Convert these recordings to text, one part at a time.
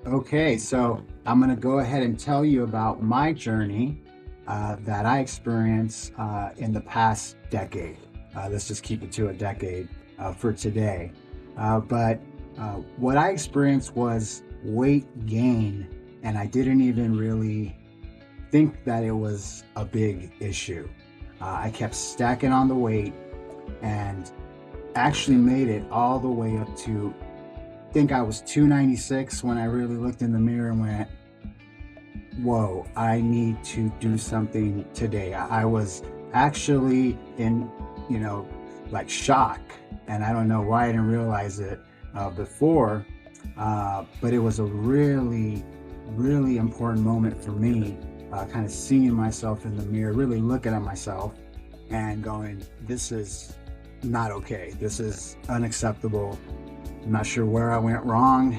Okay, so I'm going to go ahead and tell you about my journey that I experienced in the past decade. Let's just keep it to a decade for today. But what I experienced was weight gain, and I didn't even really think that it was a big issue. I kept stacking on the weight and actually made it all the way up to think I was 296 when I really looked in the mirror and went, whoa, I need to do something today. I was actually in, you know, like shock. And I don't know why I didn't realize it before, but it was a really, really important moment for me, kind of seeing myself in the mirror, really looking at myself and going, this is not okay. This is unacceptable. I'm not sure where I went wrong,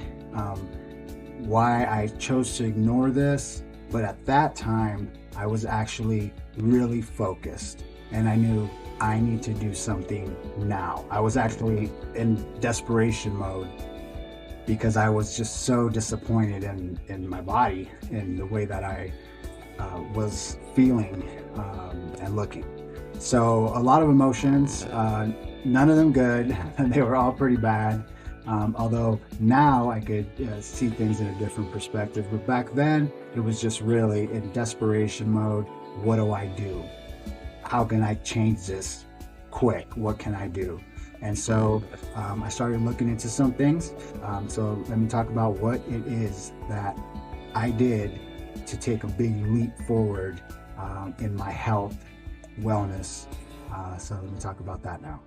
why I chose to ignore this, but at that time, I was actually really focused and I knew I need to do something now. I was actually in desperation mode because I was just so disappointed in my body, in the way that I was feeling and looking. So a lot of emotions, none of them good. They were all pretty bad. Although now I could see things in a different perspective. But back then, it was just really in desperation mode. What do I do? How can I change this quick? What can I do? And so I started looking into some things. So let me talk about what it is that I did to take a big leap forward in my health, wellness. So let me talk about that now.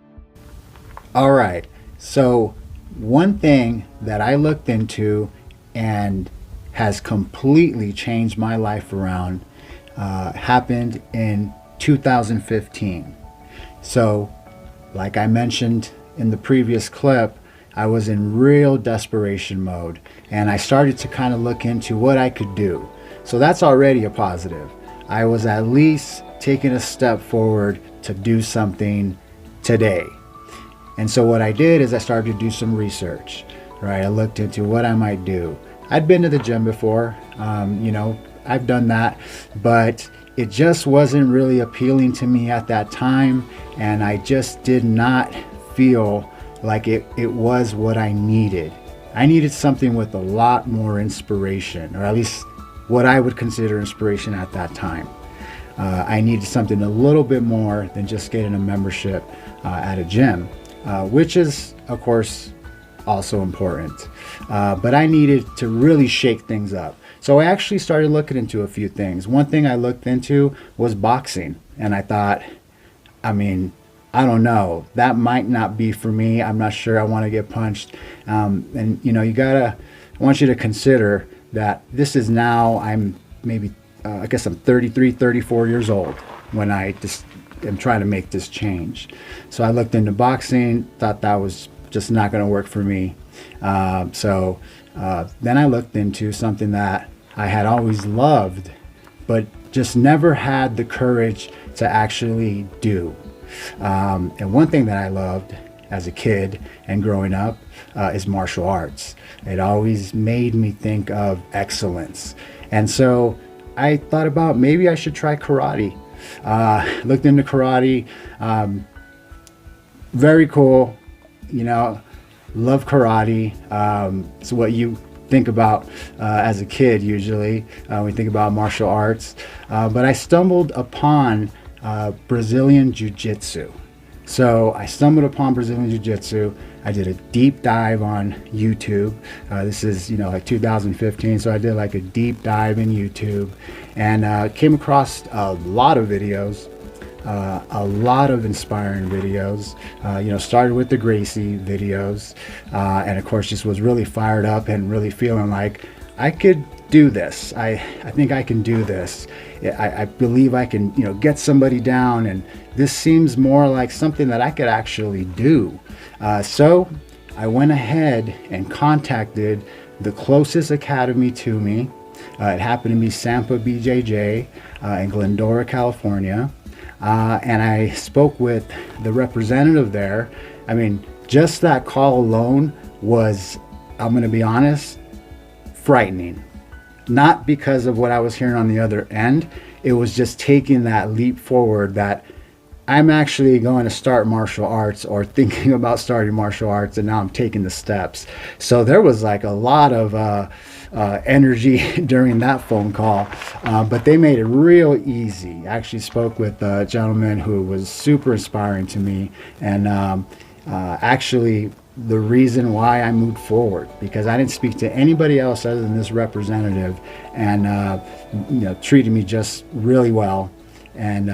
All right. So one thing that I looked into and has completely changed my life around happened in 2015. So, like I mentioned in the previous clip, I was in real desperation mode and I started to kind of look into what I could do. So, that's already a positive. I was at least taking a step forward to do something today. And so what I did is I started to do some research, right? I looked into what I might do. I'd been to the gym before, I've done that, but it just wasn't really appealing to me at that time. And I just did not feel like it was what I needed. I needed something with a lot more inspiration, or at least what I would consider inspiration at that time. I needed something a little bit more than just getting a membership at a gym. Which is, of course, also important. But I needed to really shake things up. So I actually started looking into a few things. One thing I looked into was boxing. And I thought, I don't know, that might not be for me. I'm not sure I want to get punched. I want you to consider that this is now, I guess I'm 33, 34 years old when I just am trying to make this change. So I looked into boxing, thought that was just not going to work for me. Then I looked into something that I had always loved, but just never had the courage to actually do. And one thing that I loved as a kid and growing up is martial arts. It always made me think of excellence. And so I thought about maybe I should try karate. Looked into karate, very cool, love karate. It's what you think about as a kid usually when you think about martial arts. But I stumbled upon Brazilian Jiu-Jitsu. So I stumbled upon Brazilian Jiu-Jitsu. I did a deep dive on YouTube. This is, like 2015. So I did like a deep dive in YouTube and came across a lot of videos, a lot of inspiring videos. Started with the Gracie videos. And of course, just was really fired up and really feeling like I could do this. I think I can do this. I believe I can, get somebody down, and this seems more like something that I could actually do. So I went ahead and contacted the closest academy to me. It happened to be Sampa BJJ in Glendora, California. And I spoke with the representative there. Just that call alone was, I'm going to be honest, frightening. Not because of what I was hearing on the other end. It was just taking that leap forward that I'm actually going to start martial arts, or thinking about starting martial arts, and now I'm taking the steps. So there was like a lot of energy during that phone call, but they made it real easy. I actually spoke with a gentleman who was super inspiring to me, and actually the reason why I moved forward, because I didn't speak to anybody else other than this representative, and treated me just really well, and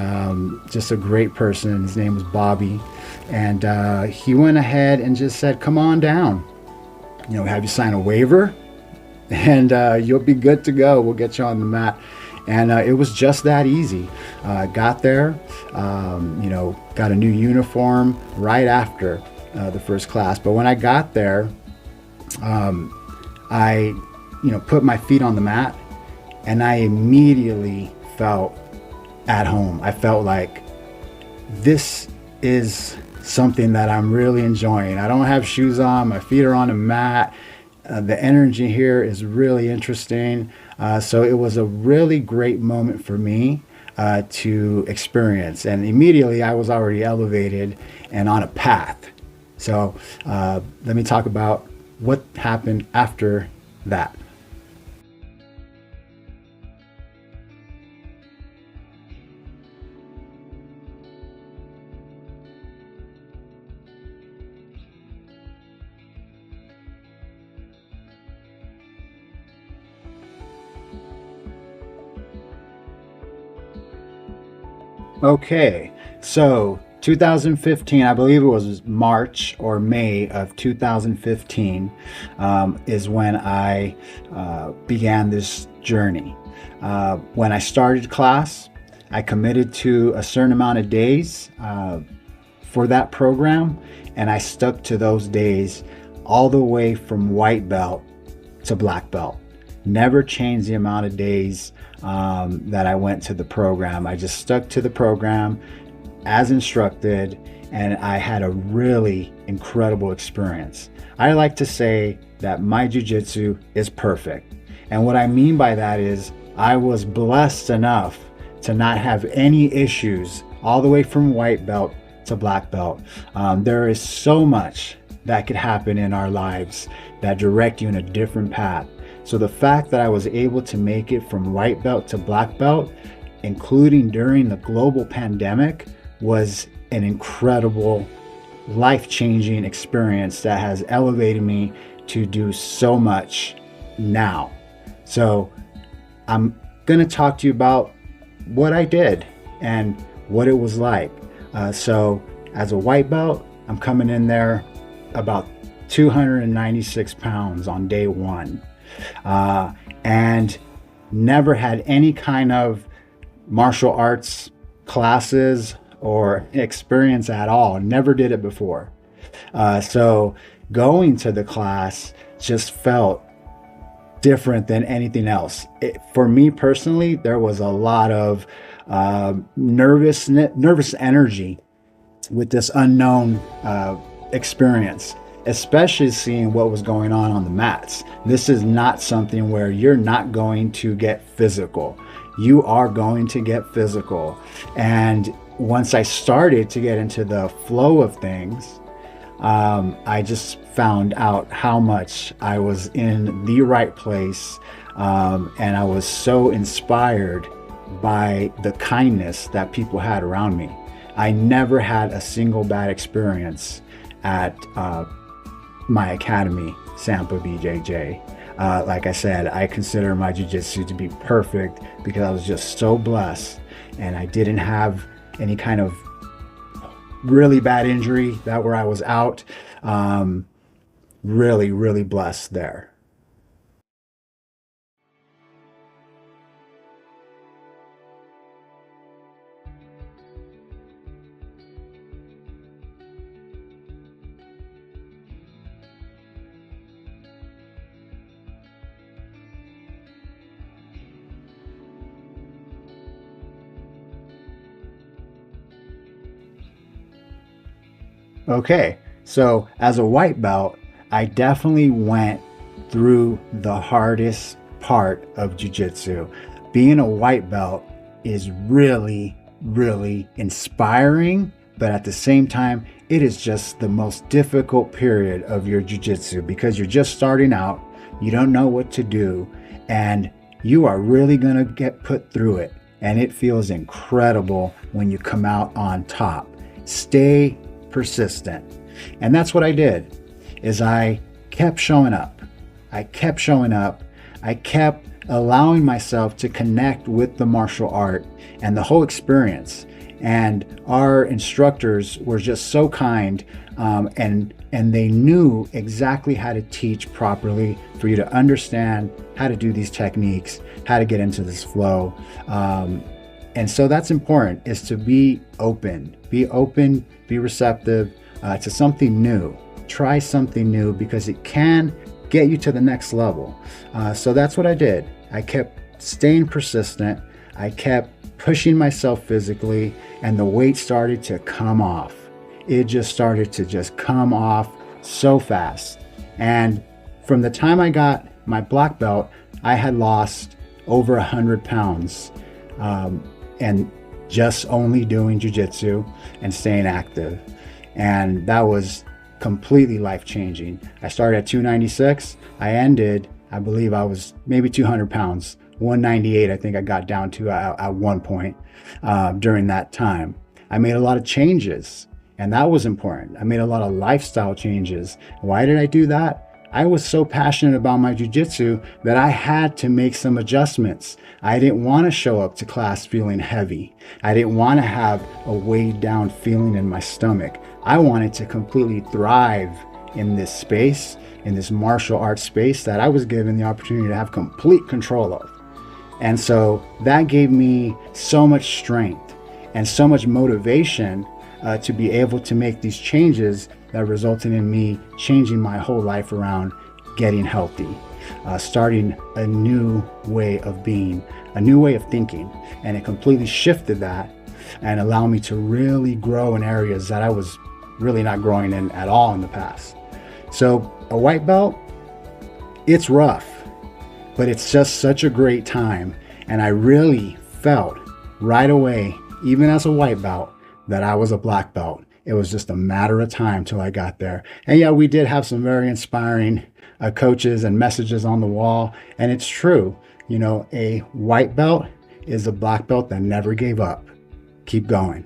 just a great person. His name was Bobby, and he went ahead and just said, "Come on down. Have you sign a waiver, and you'll be good to go. We'll get you on the mat." And it was just that easy. Got there, got a new uniform right after the first class. But when I got there, I, put my feet on the mat, and I immediately felt at home. I felt like this is something that I'm really enjoying. I don't have shoes on, my feet are on a mat. The energy here is really interesting. So it was a really great moment for me to experience. And immediately I was already elevated and on a path. So let me talk about what happened after that. Okay, so 2015, I believe it was March or May of 2015, is when I began this journey. When I started class, I committed to a certain amount of days for that program, and I stuck to those days all the way from white belt to black belt. Never changed the amount of days that I went to the program. I just stuck to the program as instructed, and I had a really incredible experience. I like to say that my jiu-jitsu is perfect. And what I mean by that is I was blessed enough to not have any issues all the way from white belt to black belt. There is so much that could happen in our lives that direct you in a different path. So the fact that I was able to make it from white belt to black belt, including during the global pandemic, was an incredible, life-changing experience that has elevated me to do so much now. So I'm going to talk to you about what I did and what it was like. So as a white belt, I'm coming in there about 296 pounds on day one. And never had any kind of martial arts classes or experience at all. Never did it before. So going to the class just felt different than anything else. For me personally, there was a lot of nervous energy with this unknown experience, especially seeing what was going on the mats. This is not something where you're not going to get physical. You are going to get physical. And once I started to get into the flow of things, I just found out how much I was in the right place. And I was so inspired by the kindness that people had around me. I never had a single bad experience at my academy, Sampa BJJ. Like I said, I consider my jiu-jitsu to be perfect because I was just so blessed, and I didn't have any kind of really bad injury that where I was out. Really, really blessed there. Okay, so as a white belt, I definitely went through the hardest part of jiu-jitsu. Being a white belt is really, really inspiring, but at the same time, it is just the most difficult period of your jiu-jitsu because you're just starting out, you don't know what to do, and you are really going to get put through it. And it feels incredible when you come out on top. Stay persistent. And that's what I did, is I kept showing up. I kept showing up. I kept allowing myself to connect with the martial art and the whole experience. And our instructors were just so kind, and they knew exactly how to teach properly for you to understand how to do these techniques, how to get into this flow. And so that's important, is to be open, be receptive to something new. Try something new because it can get you to the next level. So that's what I did. I kept staying persistent. I kept pushing myself physically, and the weight started to come off. It just started to just come off so fast. And from the time I got my black belt, I had lost over 100 pounds, and just only doing jiu-jitsu and staying active. And that was completely life-changing. I started at 296. I ended, I believe I was maybe 200 pounds. 198, I think I got down to at one point during that time. I made a lot of changes, and that was important. I made a lot of lifestyle changes. Why did I do that? I was so passionate about my jiu-jitsu that I had to make some adjustments. I didn't want to show up to class feeling heavy. I didn't want to have a weighed down feeling in my stomach. I wanted to completely thrive in this space, in this martial arts space that I was given the opportunity to have complete control of. And so that gave me so much strength and so much motivation to be able to make these changes that resulted in me changing my whole life around, getting healthy, starting a new way of being, a new way of thinking. And it completely shifted that and allowed me to really grow in areas that I was really not growing in at all in the past. So a white belt, it's rough, but it's just such a great time. And I really felt right away, even as a white belt, that I was a black belt. It was just a matter of time till I got there. And yeah, we did have some very inspiring coaches and messages on the wall. And it's true, you know, a white belt is a black belt that never gave up. Keep going.